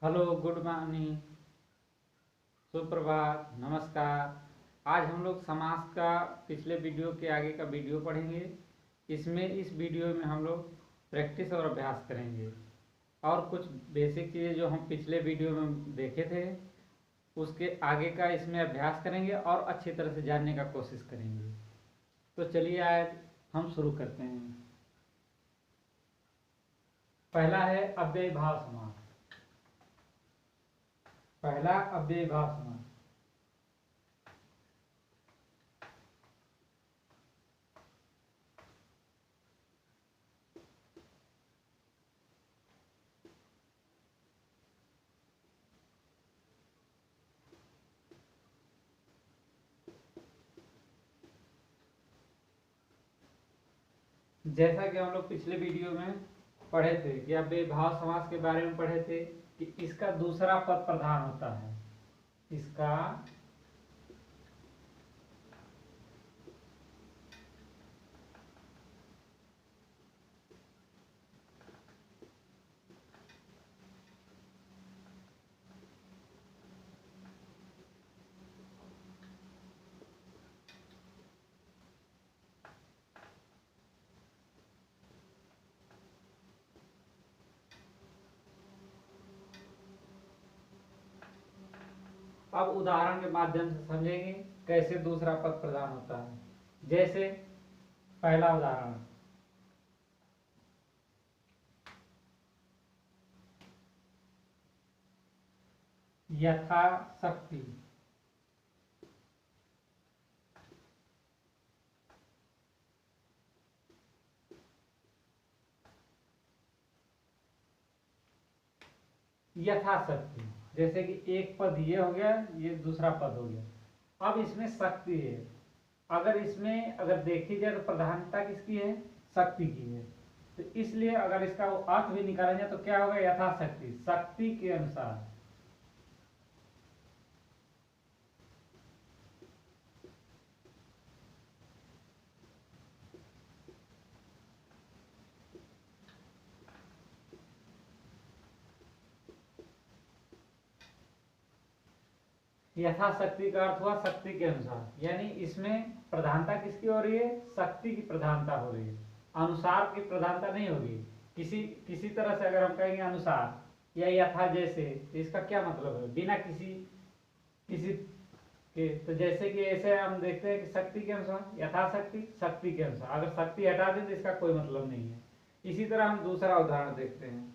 Hello, good morning, सुप्रभात, नमस्कार। आज हम लोग समास का पिछले वीडियो के आगे का वीडियो पढ़ेंगे। इस वीडियो में हम लोग प्रैक्टिस और अभ्यास करेंगे और कुछ बेसिक चीज़ें जो हम पिछले वीडियो में देखे थे उसके आगे का इसमें अभ्यास करेंगे और अच्छी तरह से जानने का कोशिश करेंगे। तो चलिए आज हम शुरू करते हैं। पहला है अव्ययीभाव समास। पहला अव्ययीभाव समास। जैसा कि हम लोग पिछले वीडियो में पढ़े थे कि अव्ययीभाव समास के बारे में पढ़े थे कि इसका दूसरा पद प्रधान होता है। इसका अब उदाहरण के माध्यम से समझेंगे कैसे दूसरा पद प्रधान होता है। जैसे पहला उदाहरण, यथाशक्ति। यथाशक्ति जैसे कि एक पद ये हो गया, ये दूसरा पद हो गया। अब इसमें शक्ति है। अगर देखी जाए तो प्रधानता किसकी है? शक्ति की है। तो इसलिए अगर इसका अर्थ भी निकाला जाए तो क्या होगा? यथाशक्ति, शक्ति के अनुसार। यथाशक्ति का अर्थ हुआ शक्ति के अनुसार, यानी इसमें प्रधानता किसकी हो रही है? शक्ति की प्रधानता हो रही है, अनुसार की प्रधानता नहीं होगी। किसी किसी तरह से अगर हम कहेंगे अनुसार या यथा जैसे, तो इसका क्या मतलब है? बिना किसी किसी के। तो जैसे कि ऐसे हम देखते हैं कि शक्ति के अनुसार, यथाशक्ति, शक्ति के अनुसार। अगर शक्ति हटा दें तो इसका कोई मतलब नहीं है। इसी तरह हम दूसरा उदाहरण देखते हैं।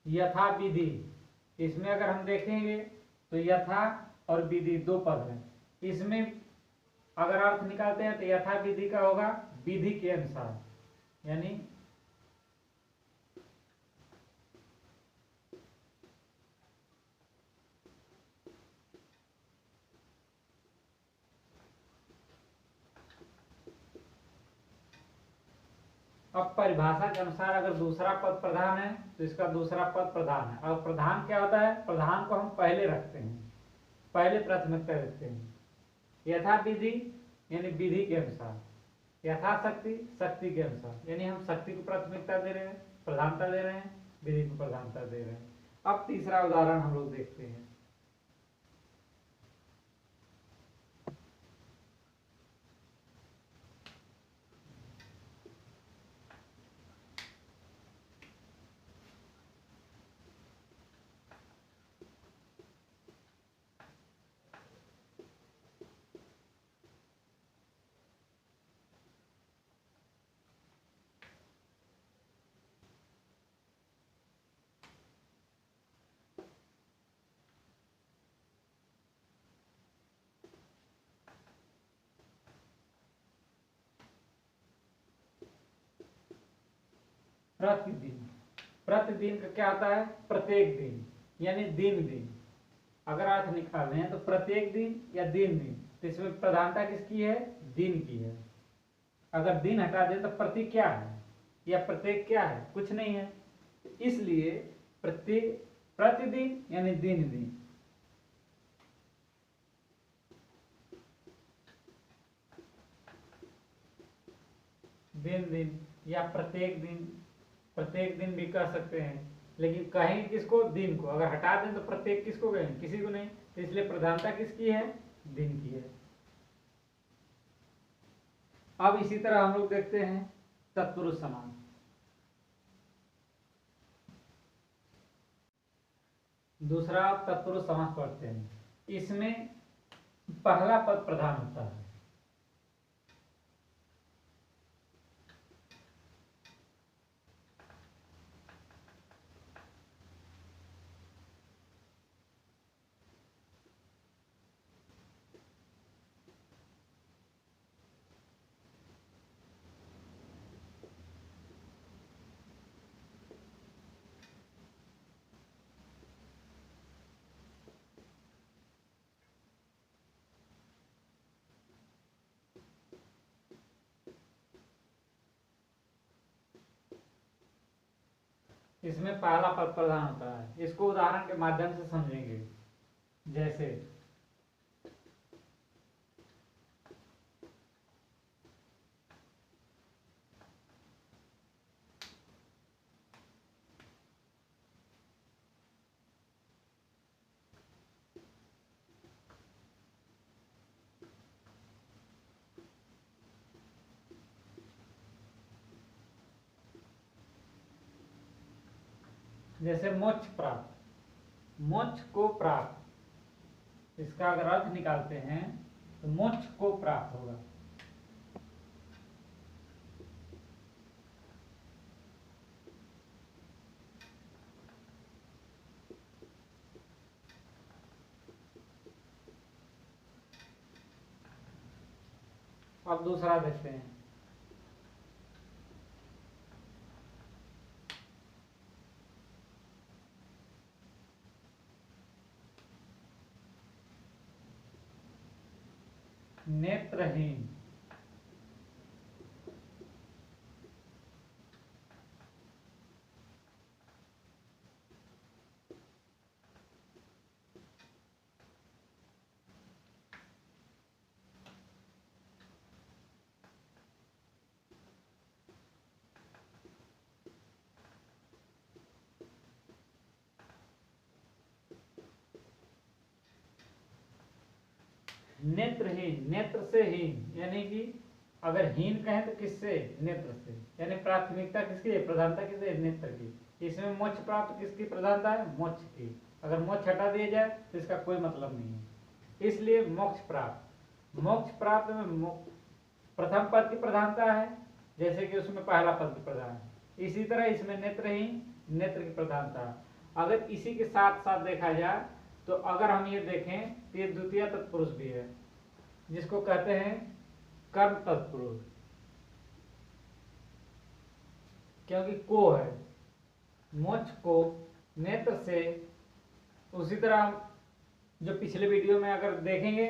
यथा विधि, इसमें अगर हम देखेंगे तो यथा और विधि दो पद हैं। इसमें अगर अर्थ निकालते हैं तो यथा विधि का होगा विधि के अनुसार, यानी अब परिभाषा के अनुसार अगर दूसरा पद प्रधान है तो इसका दूसरा पद प्रधान है। अब प्रधान क्या होता है? प्रधान को हम पहले रखते हैं, पहले प्राथमिकता देते हैं। यथा विधि यानी विधि के अनुसार, यथाशक्ति शक्ति के अनुसार, यानी हम शक्ति को प्राथमिकता दे रहे हैं, प्रधानता दे रहे हैं, विधि को प्रधानता दे रहे हैं। अब तीसरा उदाहरण हम लोग देखते हैं। प्रतिदिन, प्रतिदिन का क्या होता है? प्रत्येक दिन, यानी दिन दिन। अगर अर्थ निकाल रहे हैं तो प्रत्येक दिन या दिन दिन, तो इसमें प्रधानता किसकी है? दिन की है। अगर दिन हटा दें तो प्रति क्या है या प्रत्येक क्या है? कुछ नहीं है। इसलिए प्रत्येक प्रतिदिन यानी दिन दिन, दिन दिन या प्रत्येक दिन भी कह सकते हैं, लेकिन कहेंगे किसको? दिन को। अगर हटा दें तो प्रत्येक किसको कहेंगे? किसी को नहीं। तो इसलिए प्रधानता किसकी है? दिन की है। अब इसी तरह हम लोग देखते हैं तत्पुरुष समास। दूसरा तत्पुरुष समास पढ़ते हैं। इसमें पहला पद प्रधान होता है। इसमें पहला पद प्रधान होता है। इसको उदाहरण के माध्यम से समझेंगे। जैसे मोक्ष प्राप्त, मोक्ष को प्राप्त, इसका अगर अर्थ निकालते हैं तो मोक्ष को प्राप्त होगा। अब दूसरा देखते हैं। नेत्रहीन, नेत्रहीन, नेत्र से हीन, यानी कि अगर हीन कहें तो किससे? नेत्र से। यानी प्राथमिकता किसकी है? प्रधानता किसकी है? नेत्र की। इसमें मोक्ष प्राप्त किसकी प्रधानता है? मोक्ष की। अगर मोक्ष हटा दिया जाए तो इसका कोई मतलब नहीं है। इसलिए मोक्ष प्राप्त, मोक्ष प्राप्त में प्रथम पद की प्रधानता है, जैसे कि उसमें पहला पद की प्रधान है। इसी तरह इसमें नेत्रहीन, नेत्र की प्रधानता। अगर इसी के साथ साथ देखा जाए तो अगर हम ये देखें तो ये द्वितीय तत्पुरुष भी है, जिसको कहते हैं कर्म तत्पुरुष, क्योंकि को है। मोक्ष को नेत्र से, उसी तरह जो पिछले वीडियो में अगर देखेंगे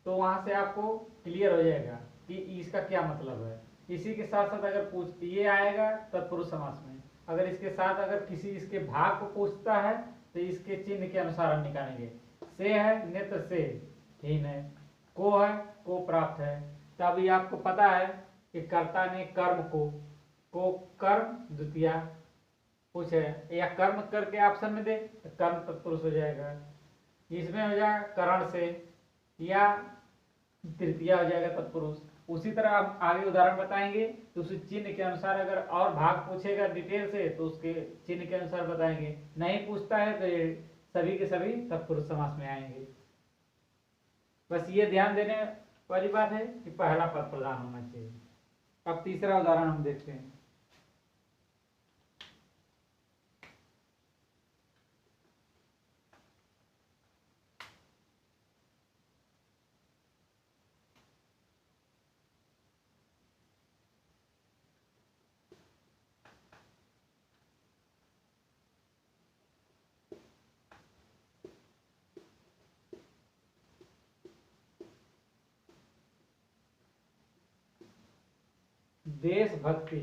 तो वहां से आपको क्लियर हो जाएगा कि इसका क्या मतलब है। इसी के साथ साथ अगर पूछ ये आएगा तत्पुरुष समास में, अगर इसके साथ अगर किसी इसके भाग को पूछता है तो इसके चिन्ह के अनुसार हम निकालेंगे। से है, नेत्र से, हीन है, को है, को प्राप्त है। तो अभी आपको पता है कि कर्ता ने कर्म को कर्म द्वितीय पूछे, या कर्म करके ऑप्शन में दे तो कर्म तत्पुरुष हो जाएगा। इसमें हो जाएगा करण से, या तृतीया हो जाएगा तत्पुरुष। उसी तरह आप आगे उदाहरण बताएंगे तो उस चिन्ह के अनुसार अगर और भाग पूछेगा डिटेल से तो उसके चिन्ह के अनुसार बताएंगे। नहीं पूछता है तो ये सभी के सभी तत्पुरुष समास में आएंगे। बस ये ध्यान देने वाली बात है कि पहला पद प्रधान होना चाहिए। अब तीसरा उदाहरण हम देखते हैं। देशभक्ति,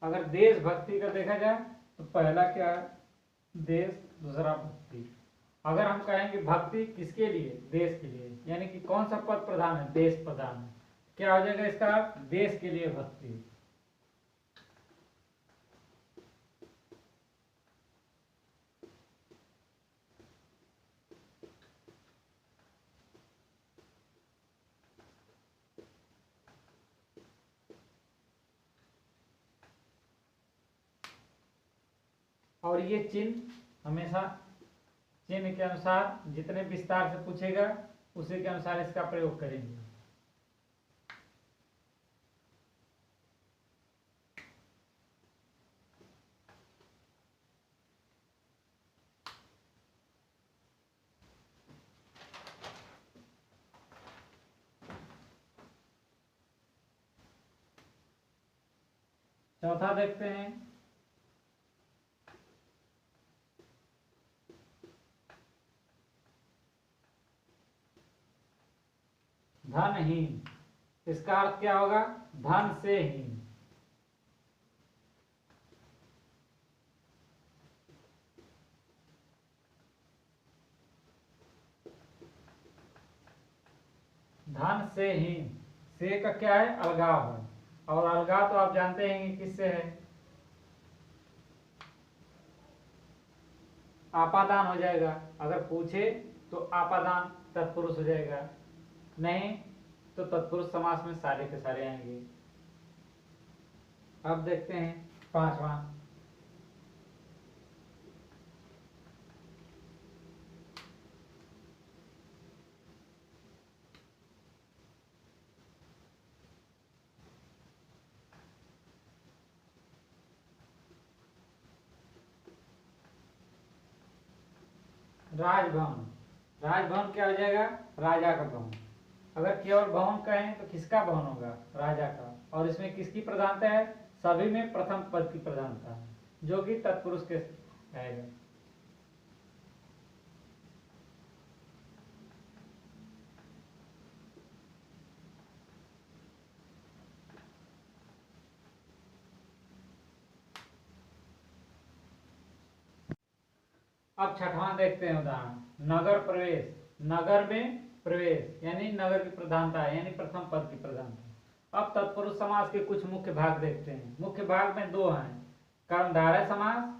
अगर देशभक्ति का देखा जाए तो पहला क्या है, देश, दूसरा भक्ति। अगर हम कहेंगे भक्ति किसके लिए, देश के लिए, यानी कि कौन सा पद प्रधान है, देश प्रधान है, क्या हो जाएगा इसका, देश के लिए भक्ति। और ये चिन्ह हमेशा चिन्ह के अनुसार जितने विस्तार से पूछेगा उसी के अनुसार इसका प्रयोग करेंगे। चौथा देखते हैं, धनहीन। इसका अर्थ क्या होगा, धन से हीन। धन से हीन, से का क्या है, अलगाव है, और अलगाव तो आप जानते हैं कि किससे है, आपादान हो जाएगा। अगर पूछे तो आपादान तत्पुरुष हो जाएगा, नहीं तो तत्पुरुष समास में सारे के सारे आएंगे। अब देखते हैं पांचवा, राजभवन। राजभवन क्या हो जाएगा, राजा का भवन। अगर केवल भवन कहें तो किसका भवन होगा, राजा का। और इसमें किसकी प्रधानता है, सभी में प्रथम पद की प्रधानता है, जो कि तत्पुरुष के आएगा। अब छठवां देखते हैं उदाहरण, नगर प्रवेश। नगर में प्रवेश यानी नगर की प्रधानता है, यानी प्रथम पद की प्रधानता। अब तत्पुरुष समास के कुछ मुख्य भाग देखते हैं। मुख्य भाग में दो हैं, कर्मधारय समास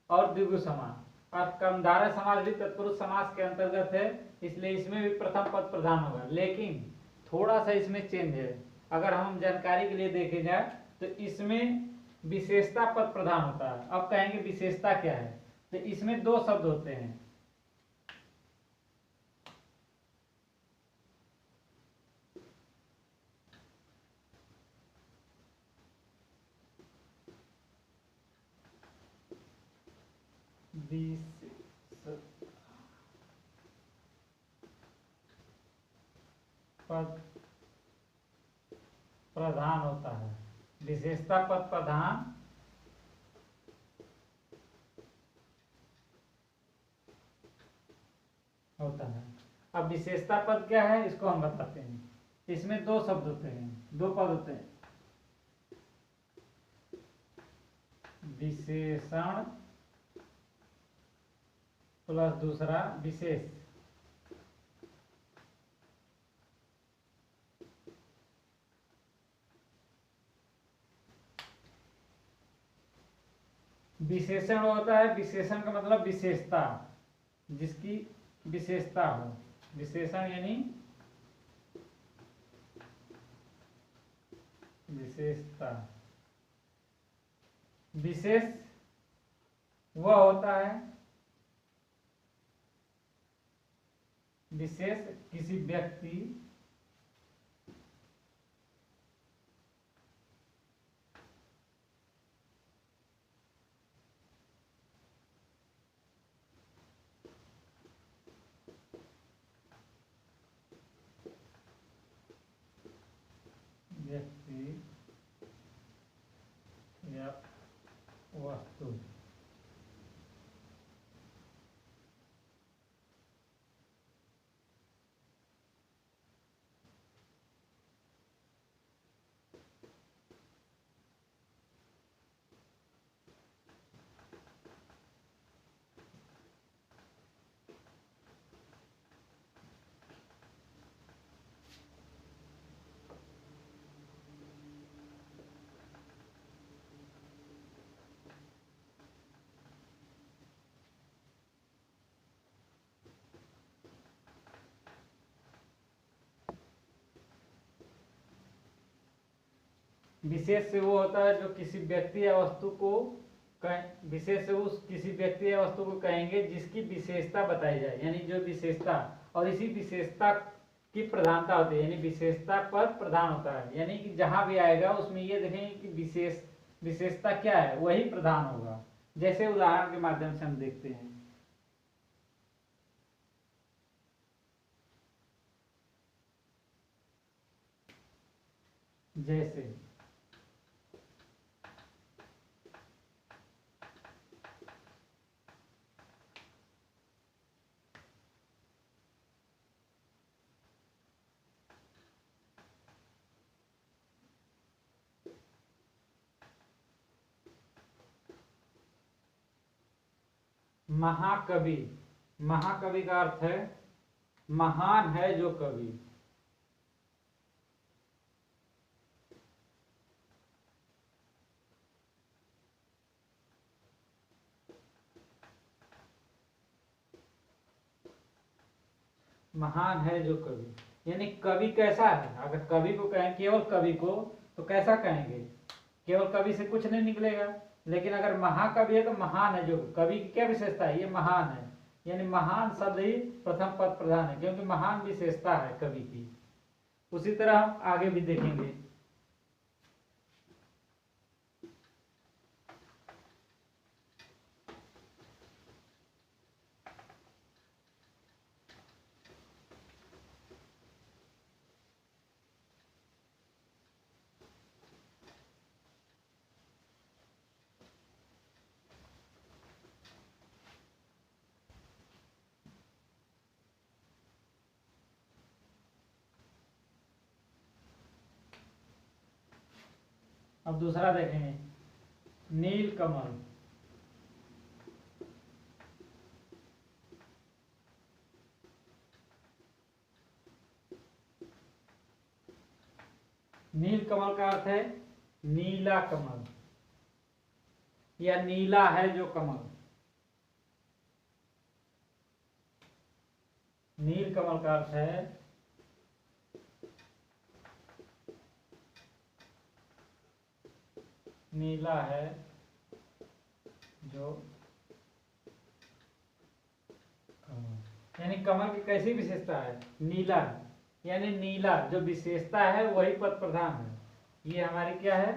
और द्विगु समास। अब कर्मधारय समास भी तत्पुरुष समास के अंतर्गत है, इसलिए इसमें भी प्रथम पद प्रधान होगा, लेकिन थोड़ा सा इसमें चेंज है। अगर हम जानकारी के लिए देखे जाए तो इसमें विशेषता पद प्रधान होता है। अब कहेंगे विशेषता क्या है, तो इसमें दो शब्द होते हैं, पद प्रधान होता है, विशेषता पद प्रधान होता है। अब विशेषता पद क्या है इसको हम बताते हैं। इसमें दो शब्द होते हैं, दो पद होते हैं, विशेषण प्लस दूसरा विशेष। विशेषण होता है, विशेषण का मतलब विशेषता, जिसकी विशेषता हो। विशेषण यानी विशेषता। विशेष वह होता है, विशेष किसी व्यक्ति या वस्तु। विशेष से वो होता है जो किसी व्यक्ति या वस्तु को विशेष से उस किसी व्यक्ति या वस्तु को कहेंगे जिसकी विशेषता बताई जाए, यानी जो विशेषता, और इसी विशेषता की प्रधानता होती है, यानी विशेषता पर प्रधान होता है। यानी कि जहां भी आएगा उसमें ये देखेंगे कि विशेषता क्या है, वही प्रधान होगा। जैसे उदाहरण के माध्यम से हम देखते हैं। जैसे महाकवि, महाकवि का अर्थ है महान है जो कवि। महान है जो कवि, यानी कवि कैसा है। अगर कवि को कहें, केवल कवि को, तो कैसा कहेंगे, केवल कवि से कुछ नहीं निकलेगा। लेकिन अगर महाकवि है तो महान है जो कवि की क्या विशेषता है, ये महान है, यानी महान शब्द ही प्रथम पद प्रधान है, क्योंकि महान विशेषता है कवि की। उसी तरह हम आगे भी देखेंगे। अब दूसरा देखेंगे, नील कमल। नील कमल का अर्थ है नीला कमल, या नीला है जो कमल। नील कमल का अर्थ है नीला है जो कमल, यानी कमल की कैसी विशेषता है, नीला है, यानी नीला जो विशेषता है वही पद प्रधान है। ये हमारी क्या है,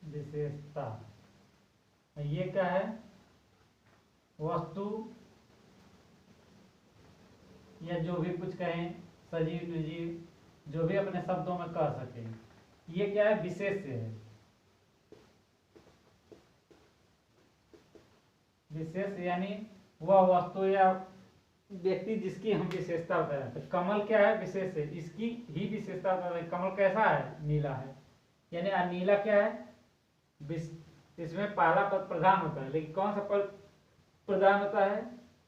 विशेषता। ये क्या है, वस्तु, या जो भी कुछ कहें, सजीव निर्जीव, जो भी अपने शब्दों में कह सके, ये क्या है, विशेष है। विशेष यानी वह वस्तु या व्यक्ति जिसकी हम विशेषता बताएं। तो कमल क्या है, विशेष है, इसकी ही विशेषता बताएं। कमल कैसा है, नीला है, यानी नीला क्या है, इसमें पहला पद प्रधान होता है। लेकिन कौन सा पद प्रधान होता है,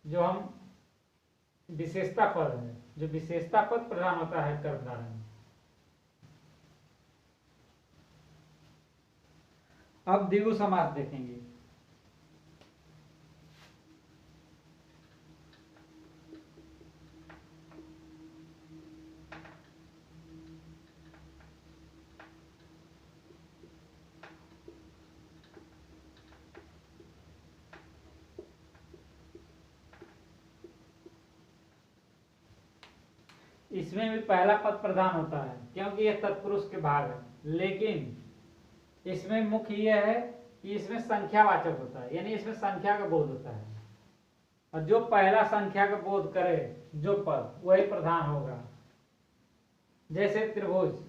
जो हम विशेषता पद है, जो विशेषता पद प्रधान होता है कर्मधारय में। अब द्विगु समास देखेंगे। इसमें भी पहला पद प्रधान होता है, क्योंकि यह तत्पुरुष के भाग है। लेकिन इसमें मुख्य यह है कि इसमें संख्यावाचक होता है, यानी इसमें संख्या का बोध होता है, और जो पहला संख्या का बोध करे जो पद, वही प्रधान होगा। जैसे त्रिभुज,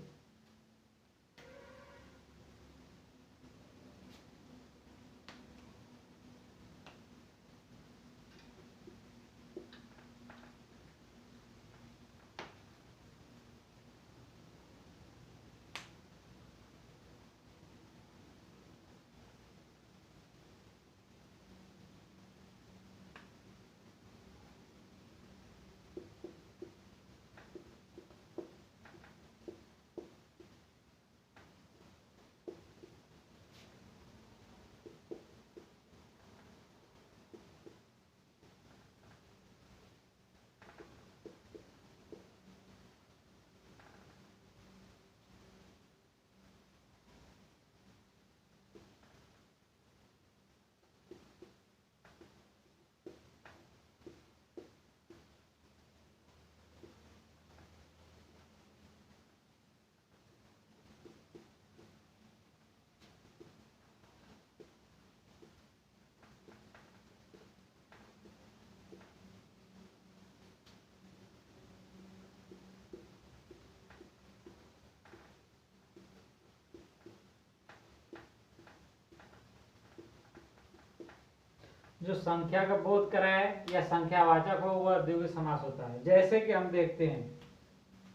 जो संख्या का बोध कराए या संख्यावाचक हो वह द्विगु समास होता है। जैसे कि हम देखते हैं,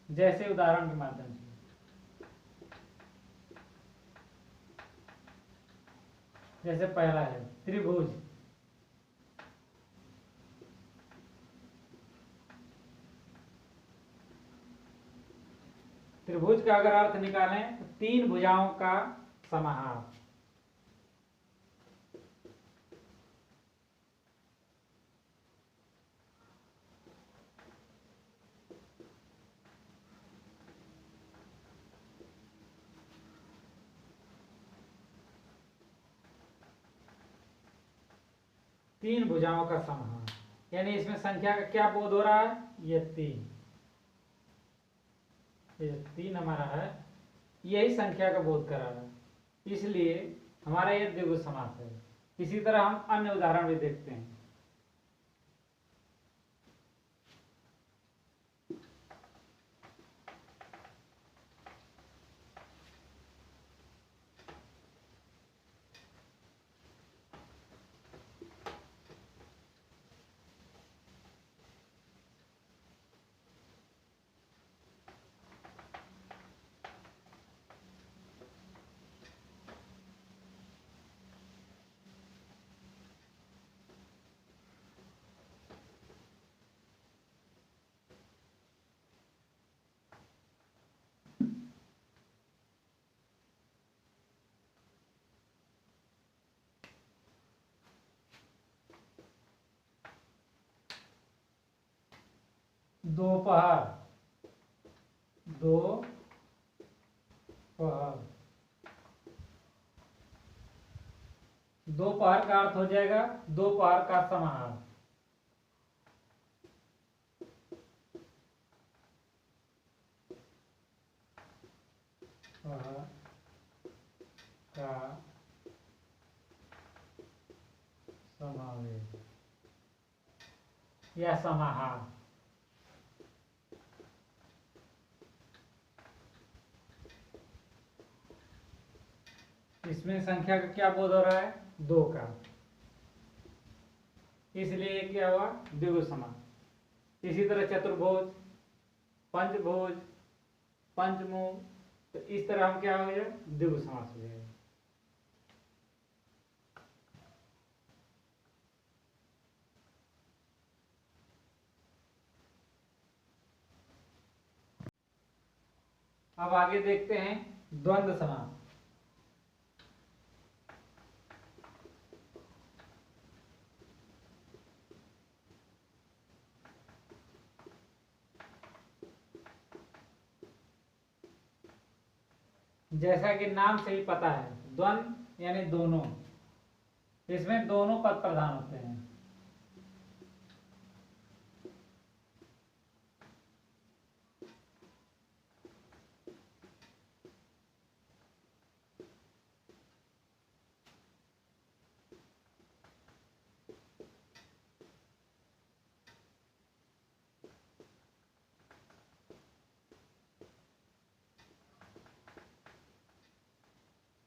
जैसे उदाहरण के माध्यम से, जैसे पहला है त्रिभुज। त्रिभुज का अगर अर्थ निकालें तो तीन भुजाओं का समाहार। तीन भुजाओं का समाहार, यानी इसमें संख्या का क्या बोध हो रहा है, ये तीन हमारा है, यही संख्या का बोध करा रहा है, इसलिए हमारा ये द्विगु समास है। इसी तरह हम अन्य उदाहरण भी देखते हैं। दोपहर, दोपहर का अर्थ हो जाएगा दोपहर का समाहार। का समावेश या समाहार। इसमें संख्या का क्या बोध हो रहा है, दो का, इसलिए क्या हुआ, द्विगु समास। इसी तरह चतुर्भुज, पंचभुज, पंचमुख, तो इस तरह हम क्या हो गया, द्विगु समास हो जाएगा। अब आगे देखते हैं द्वंद्व समास। जैसा कि नाम से ही पता है, द्वंद्व यानी दोनों, इसमें दोनों पद प्रधान होते हैं।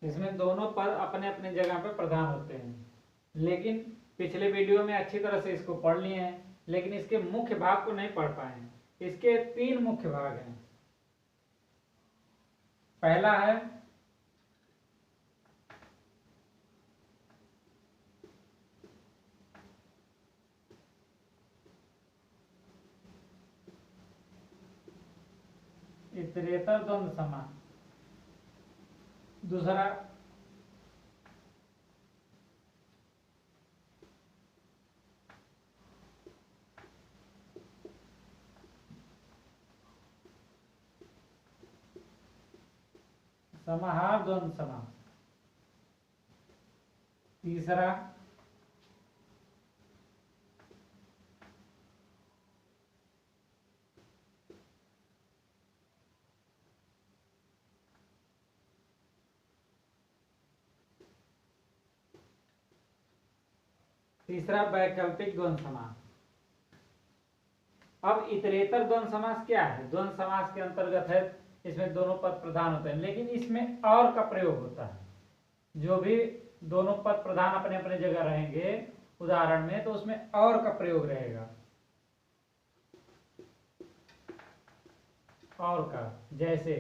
इसमें दोनों पद अपने अपने जगह पे प्रधान होते हैं, लेकिन पिछले वीडियो में अच्छी तरह से इसको पढ़ लिए हैं, लेकिन इसके मुख्य भाग को नहीं पढ़ पाए हैं। इसके तीन मुख्य भाग हैं। पहला है इतरेतर द्वंद्व समास, दूसरा समाहार द्वंद्व समास, तीसरा वैकल्पिक द्वंद्व समास। अब इतरेतर द्वंद्व समास क्या है, द्वंद्व समास के अंतर्गत है, इसमें दोनों पद प्रधान होते हैं, लेकिन इसमें और का प्रयोग होता है। जो भी दोनों पद प्रधान अपने अपने जगह रहेंगे उदाहरण में तो उसमें और का प्रयोग रहेगा, और का। जैसे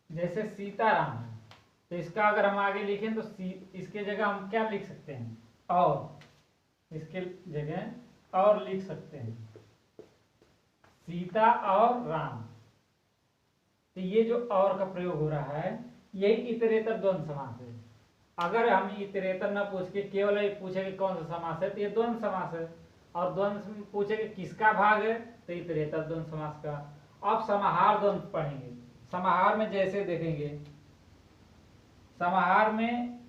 जैसे सीताराम है, तो इसका अगर हम आगे लिखें तो इसके जगह हम क्या लिख सकते हैं, और। इसके जगह और लिख सकते हैं, सीता और राम। तो ये जो और का प्रयोग हो रहा है, यही इतरेतर द्वंद्व समास है। अगर हम इतरेतर न पूछ के केवल पूछे कि कौन सा समास है, तो ये द्वंद्व समास है। और द्वंद्व पूछे कि किसका भाग है, तो इतरेतर द्वंद्व समास का। अब समाहार द्वंद्व पढ़ेंगे। समाहार में जैसे देखेंगे, समाहार में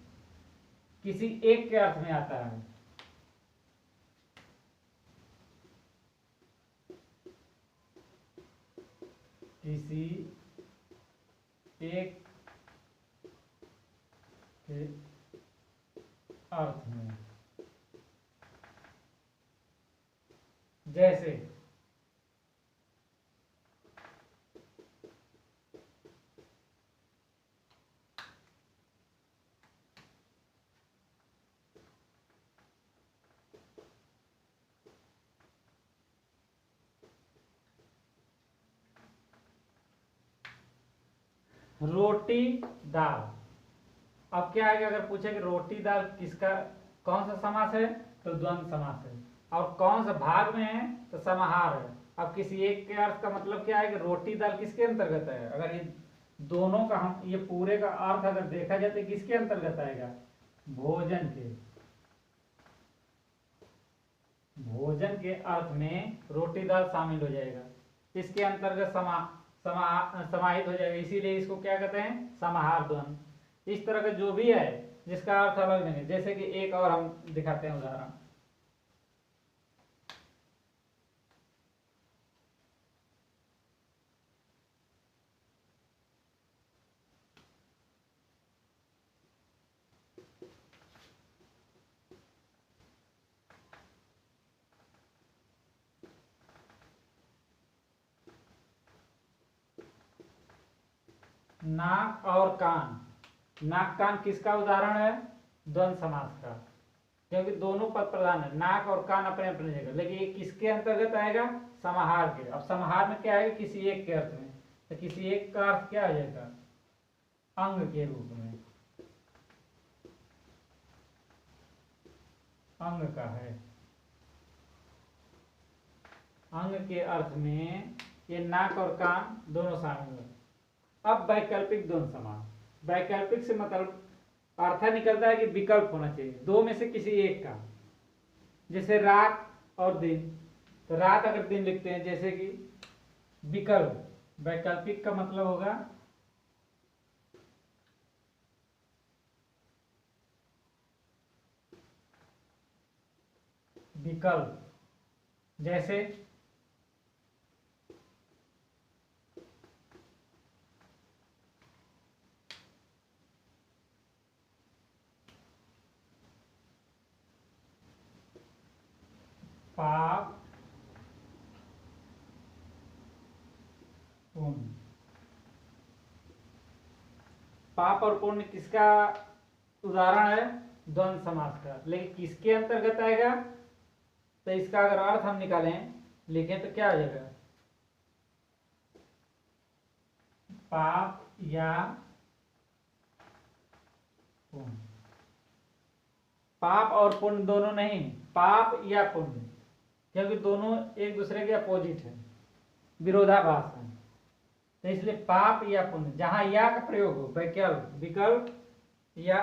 किसी एक के अर्थ में आता है, किसी एक के अर्थ में। जैसे रोटी दाल। अब क्या है, अगर पूछे कि रोटी दाल किसका, कौन सा समास है, तो द्वंद्व समास है। और कौन सा भाग में है, तो समाहार है। अब किसी एक के अर्थ का मतलब क्या है कि रोटी दाल किसके अंतर्गत है। अगर ये दोनों का हम ये पूरे का अर्थ अगर देखा जाए तो किसके अंतर्गत आएगा, भोजन के। भोजन के अर्थ में रोटी दाल शामिल हो जाएगा, इसके अंतर्गत समाहित हो जाएगा। इसीलिए इसको क्या कहते हैं, समाहार द्वंद्व। इस तरह का जो भी है जिसका अर्थ अलग नहीं है। जैसे कि एक और हम दिखाते हैं उदाहरण। नाक और कान। नाक कान किसका उदाहरण है, द्वंद्व समास का, क्योंकि दोनों पद प्रधान है। नाक और कान अपने अपने जगह, लेकिन ये किसके अंतर्गत आएगा, समाहार के। अब समाहार में क्या आएगा, किसी एक के अर्थ में। तो किसी एक का अर्थ क्या आ जाएगा, अंग के रूप में, अंग का है। अंग के अर्थ में ये नाक और कान दोनों शामिल है। अब वैकल्पिक द्वंद्व समास। वैकल्पिक से मतलब अर्थ निकलता है कि विकल्प होना चाहिए, दो में से किसी एक का। जैसे रात और दिन, तो रात अगर दिन लिखते हैं, जैसे कि विकल्प। वैकल्पिक का मतलब होगा विकल्प। जैसे पाप पुण्य। पाप और पुण्य किसका उदाहरण है, द्वंद्व समास का। लेकिन किसके अंतर्गत आएगा, तो इसका अगर अर्थ हम निकालें, लिखें, तो क्या आ जाएगा, पाप या पुण्य। पाप और पुण्य दोनों नहीं, पाप या पुण्य, क्योंकि दोनों एक दूसरे के अपोजिट है, विरोधाभास है। तो इसलिए पाप या पुण्य, जहां या का प्रयोग हो, वैकल्प, विकल्प या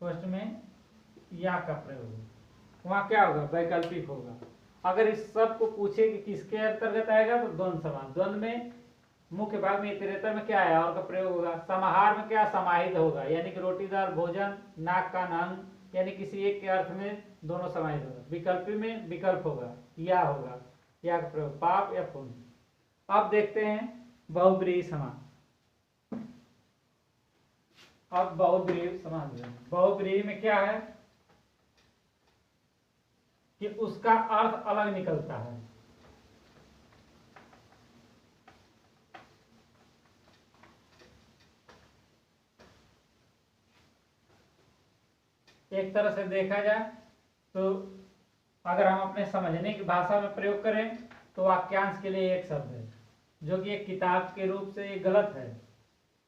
क्वेश्चन में या का प्रयोग हो, वहां क्या होगा, वैकल्पिक होगा। अगर इस सब को पूछे कि किसके अंतर्गत आएगा, तो द्वंद्व समास। द्वंद्व में मुख्य भाग में इतरेतर में क्या है, और का प्रयोग होगा। समाहार में क्या, समाहित होगा, यानी कि रोटी दाल भोजन, नाक का अंग, यानी किसी एक के अर्थ में दोनों समाहित होगा। विकल्पी में विकल्प होगा, या होगा, या का प्रयोग, पाप या पुण्य। अब देखते हैं बहुब्रीहि समास। अब बहुब्रीहि समास लें। बहुब्रीहि में क्या है कि उसका अर्थ अलग निकलता है। एक तरह से देखा जाए तो अगर हम अपने समझने की भाषा में प्रयोग करें तो वाक्यांश के लिए एक शब्द है, जो कि एक किताब के रूप से गलत है,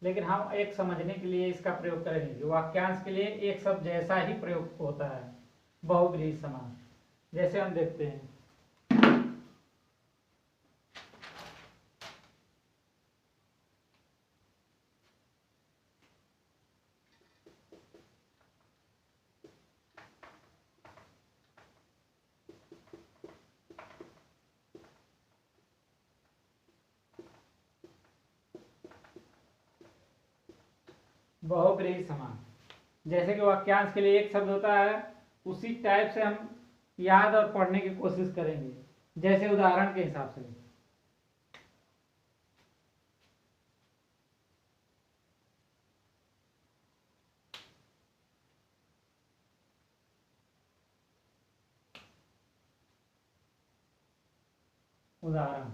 लेकिन हम एक समझने के लिए इसका प्रयोग करेंगे। जो वाक्यांश के लिए एक शब्द जैसा ही प्रयोग होता है बहुब्रीहि समास। जैसे हम देखते हैं, बहुब्रीहि समास। जैसे कि वाक्यांश के लिए एक शब्द होता है, उसी टाइप से हम याद और पढ़ने की कोशिश करेंगे। जैसे उदाहरण के हिसाब से, उदाहरण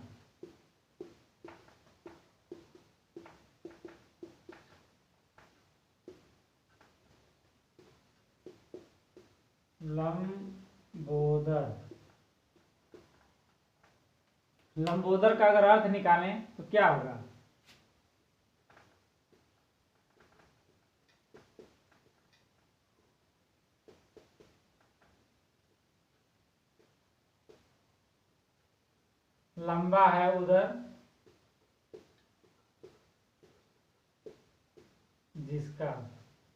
लंबोदर। लंबोदर का अगर अर्थ निकालें तो क्या होगा? लंबा है उधर जिसका,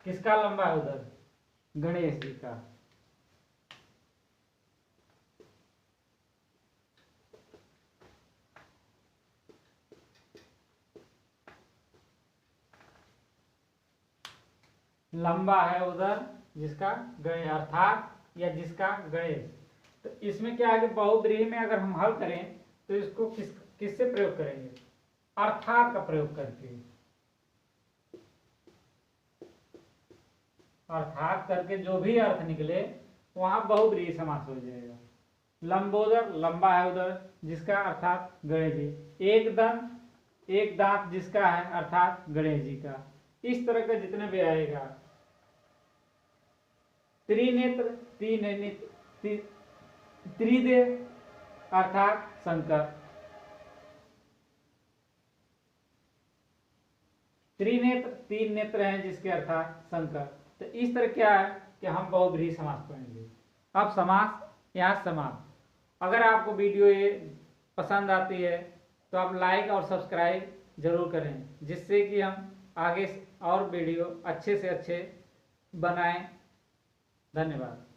किसका लंबा है उधर? गणेश जी का। लंबा है उधर जिसका गणेश, अर्थात या जिसका गणेश। तो इसमें क्या है कि बहुब्रीहि में अगर हम हल करें तो इसको किससे प्रयोग करेंगे? अर्थात का प्रयोग करके। अर्थात करके जो भी अर्थ निकले वहां बहुब्रीहि समास हो जाएगा। लंबोदर, लंबा है उधर जिसका, अर्थात गणेश जी। एक दांत जिसका है, अर्थात गणेश जी का। इस तरह का जितने भी आएगा। त्रिनेत्र, त्रिदेव अर्थात शंकर। त्रिनेत्र, तीन नेत्र हैं जिसके, अर्थात शंकर। तो इस तरह क्या है कि हम बहुब्रीहि समास पढ़ेंगे। अब समास यहाँ समाप्त। अगर आपको वीडियो ये पसंद आती है तो आप लाइक और सब्सक्राइब जरूर करें, जिससे कि हम आगे और वीडियो अच्छे से अच्छे बनाएं। धन्यवाद।